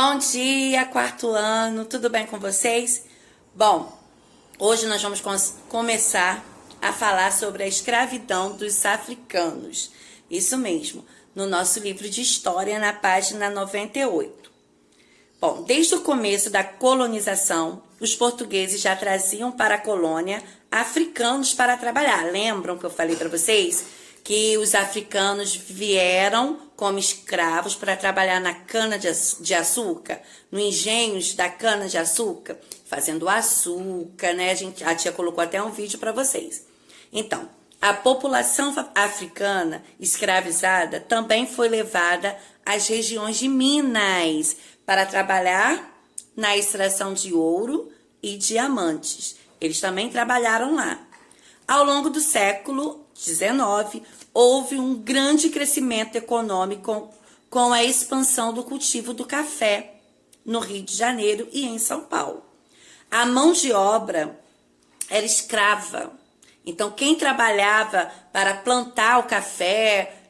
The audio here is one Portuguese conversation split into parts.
Bom dia, quarto ano, tudo bem com vocês? Bom, hoje nós vamos começar a falar sobre a escravidão dos africanos. Isso mesmo, no nosso livro de história, na página 98. Bom, desde o começo da colonização, os portugueses já traziam para a colônia africanos para trabalhar. Lembram que eu falei para vocês que os africanos vieram como escravos para trabalhar na cana-de-açúcar, no engenhos da cana-de-açúcar, fazendo açúcar, né? A tia colocou até um vídeo para vocês. Então, a população africana escravizada também foi levada às regiões de Minas para trabalhar na extração de ouro e diamantes. Eles também trabalharam lá. Ao longo do século XIX, houve um grande crescimento econômico com a expansão do cultivo do café no Rio de Janeiro e em São Paulo. A mão de obra era escrava. Então, quem trabalhava para plantar o café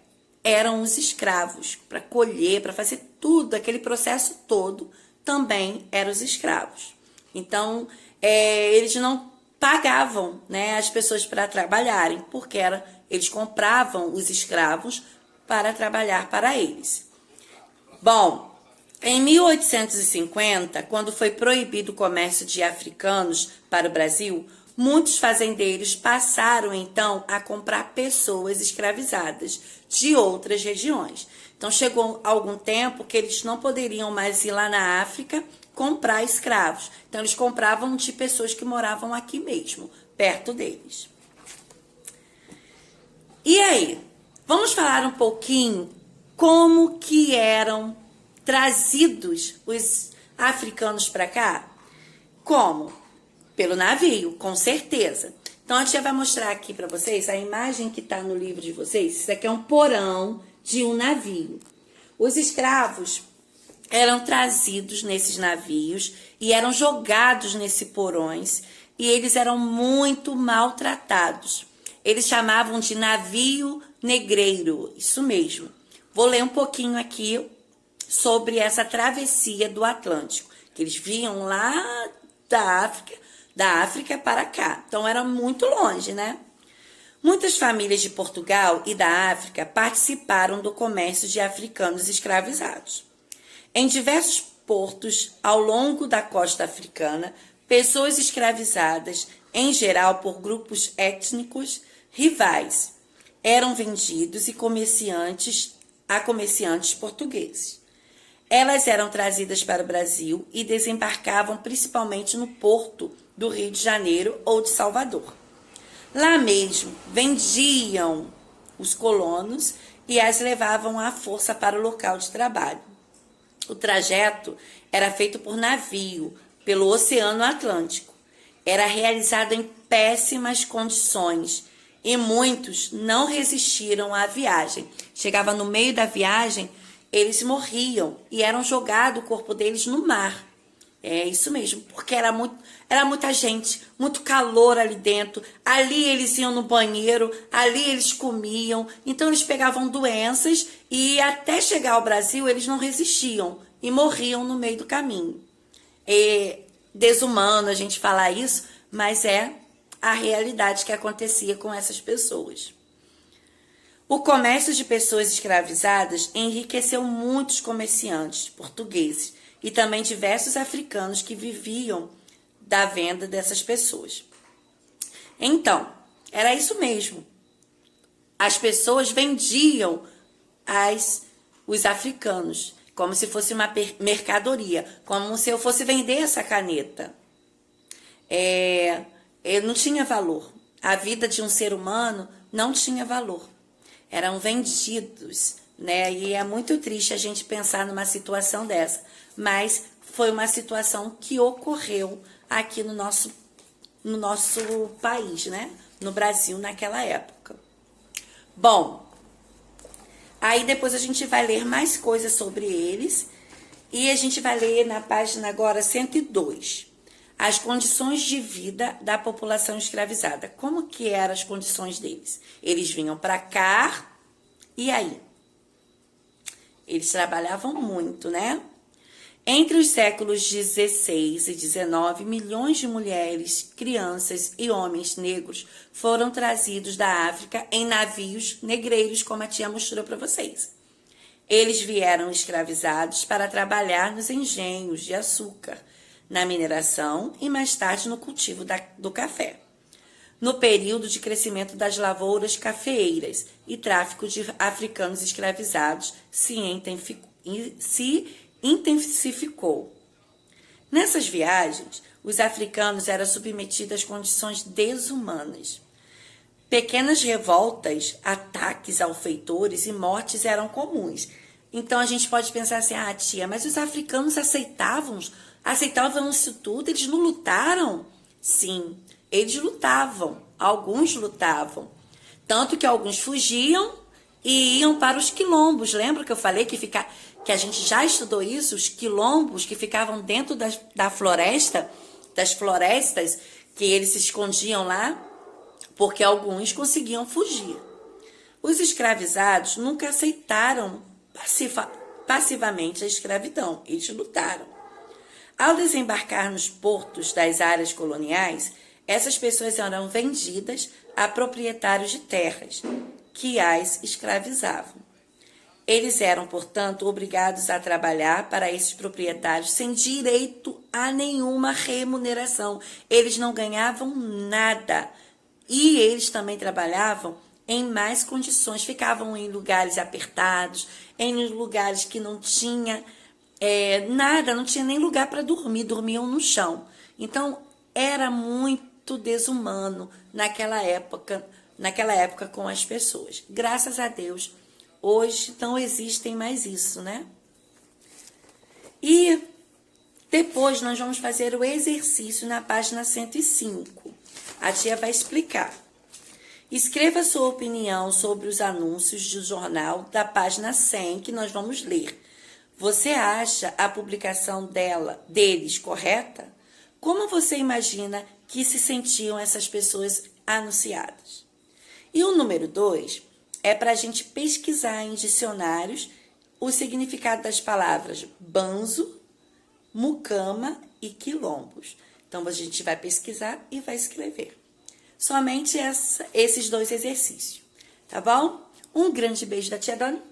eram os escravos. Para colher, para fazer tudo, aquele processo todo, também eram os escravos. Então, eles não pagavam, né, as pessoas para trabalharem, porque eles compravam os escravos para trabalhar para eles. Bom, em 1850, quando foi proibido o comércio de africanos para o Brasil, muitos fazendeiros passaram então a comprar pessoas escravizadas de outras regiões. Então chegou algum tempo que eles não poderiam mais ir lá na África comprar escravos. Então eles compravam de pessoas que moravam aqui mesmo, perto deles. E aí, vamos falar um pouquinho como que eram trazidos os africanos para cá? Como? Pelo navio, com certeza. Então a tia vai mostrar aqui para vocês a imagem que está no livro de vocês. Isso aqui é um porão de um navio. Os escravos eram trazidos nesses navios e eram jogados nesses porões e eles eram muito maltratados. Eles chamavam de navio negreiro, isso mesmo. Vou ler um pouquinho aqui sobre essa travessia do Atlântico, que eles vinham lá da África para cá. Então era muito longe, né? Muitas famílias de Portugal e da África participaram do comércio de africanos escravizados. Em diversos portos ao longo da costa africana, pessoas escravizadas, em geral por grupos étnicos rivais, eram vendidos a comerciantes portugueses. Elas eram trazidas para o Brasil e desembarcavam principalmente no porto do Rio de Janeiro ou de Salvador. Lá mesmo, vendiam os colonos e as levavam à força para o local de trabalho. O trajeto era feito por navio, pelo Oceano Atlântico. Era realizado em péssimas condições e muitos não resistiram à viagem. Chegava no meio da viagem, eles morriam e eram jogados o corpo deles no mar. É isso mesmo, porque era muita gente, muito calor ali dentro. Ali eles iam no banheiro, ali eles comiam. Então eles pegavam doenças e até chegar ao Brasil eles não resistiam e morriam no meio do caminho. É desumano a gente falar isso, mas é a realidade que acontecia com essas pessoas. O comércio de pessoas escravizadas enriqueceu muitos comerciantes portugueses e também diversos africanos que viviam da venda dessas pessoas. Então, era isso mesmo. As pessoas vendiam os africanos como se fosse uma mercadoria, como se eu fosse vender essa caneta. Não tinha valor. A vida de um ser humano não tinha valor. Eram vendidos, né? E é muito triste a gente pensar numa situação dessa. Mas foi uma situação que ocorreu aqui no nosso país, né? No Brasil, naquela época. Bom, aí depois a gente vai ler mais coisas sobre eles. E a gente vai ler na página agora 102. As condições de vida da população escravizada. Como que eram as condições deles? Eles vinham para cá, e aí? Eles trabalhavam muito, né? Entre os séculos 16 e 19, milhões de mulheres, crianças e homens negros foram trazidos da África em navios negreiros, como a tia mostrou para vocês. Eles vieram escravizados para trabalhar nos engenhos de açúcar, na mineração e mais tarde no cultivo do café. No período de crescimento das lavouras cafeeiras e tráfico de africanos escravizados se intensificou. Nessas viagens, os africanos eram submetidos a condições desumanas. Pequenas revoltas, ataques a feitores e mortes eram comuns. Então a gente pode pensar assim, tia, mas os africanos aceitavam isso tudo? Eles não lutaram? Sim, eles lutavam. Alguns lutavam. Tanto que alguns fugiam e iam para os quilombos. Lembra que eu falei que a gente já estudou isso? Os quilombos que ficavam dentro da floresta, das florestas, que eles se escondiam lá, porque alguns conseguiam fugir. Os escravizados nunca aceitaram passivamente a escravidão, eles lutaram. Ao desembarcar nos portos das áreas coloniais, essas pessoas eram vendidas a proprietários de terras, que as escravizavam. Eles eram, portanto, obrigados a trabalhar para esses proprietários sem direito a nenhuma remuneração. Eles não ganhavam nada. E eles também trabalhavam em más condições, ficavam em lugares apertados, em lugares que não tinha nada, não tinha nem lugar para dormir, dormiam no chão. Então, era muito desumano naquela época com as pessoas. Graças a Deus, hoje não existem mais isso, né? E depois nós vamos fazer o exercício na página 105. A tia vai explicar. Escreva sua opinião sobre os anúncios do jornal da página 100 que nós vamos ler. Você acha a publicação deles correta? Como você imagina que se sentiam essas pessoas anunciadas? E o número 2 é para a gente pesquisar em dicionários o significado das palavras banzo, mucama e quilombos. Então, a gente vai pesquisar e vai escrever. Somente esses 2 exercícios, tá bom? Um grande beijo da tia Dani.